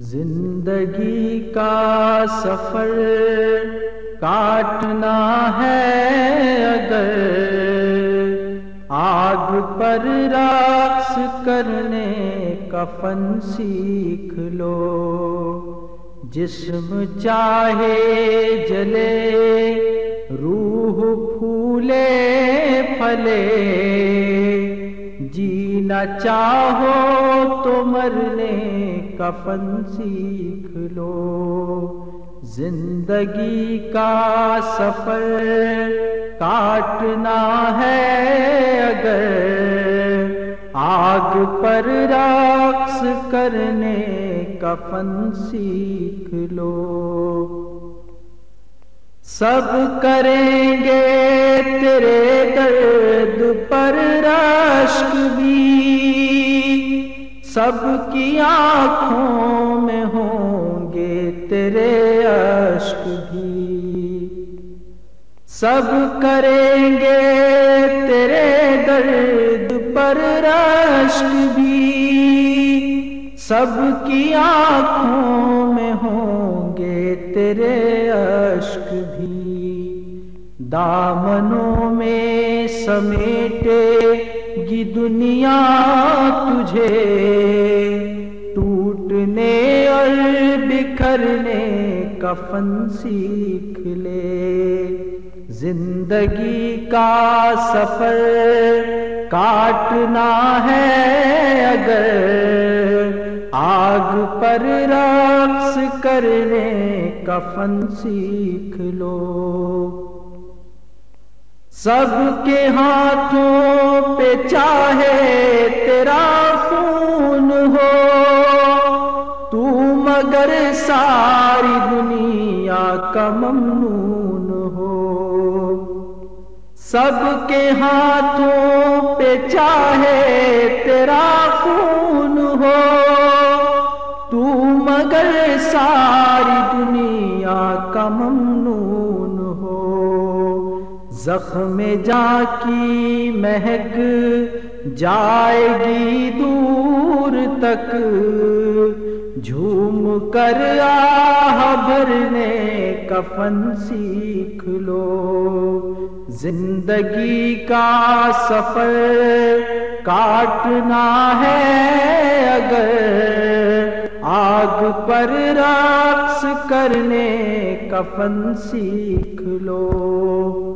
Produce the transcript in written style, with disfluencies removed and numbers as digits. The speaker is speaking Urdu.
زندگی کا سفر کاٹنا ہے اگر آگ پر رقص کرنے کا فن سیکھ لو. جسم چاہے جلے روح پھولے پھلے، جینا چاہو تو مرنے کا فن سیکھ لو. زندگی کا سفر کاٹنا ہے اگر آگ پر رقص کرنے کا فن سیکھ لو. سب کریں گے تیرے درد پر رشک بھی، سب کی آنکھوں میں ہوں گے تیرے اشک بھی. سب کریں گے تیرے درد پر رشک بھی، سب کی آنکھوں میں ہوں گے تیرے اشک بھی. دامنوں میں سمیٹے گی دنیا تجھے، ٹوٹنے اور بکھرنے کا فن سیکھ لے. زندگی کا سفر کاٹنا ہے اگر آگ پر رقص کرنے کا فن سیکھ لو. سب کے ہاتھوں پہ چاہے تیرا خون ہو، تو مگر ساری دنیا کا ممنون ہو. سب کے ہاتھوں پہ چاہے تیرا خون ہو، تو مگر ساری دنیا کا ممنون ہو. زخم جاں کی مہک جائے گی دور تک، جھوم کر آہ بھرنے کا فن سیکھ لو. زندگی کا سفر کاٹنا ہے اگر آگ پر رقص کرنے کا فن سیکھ لو.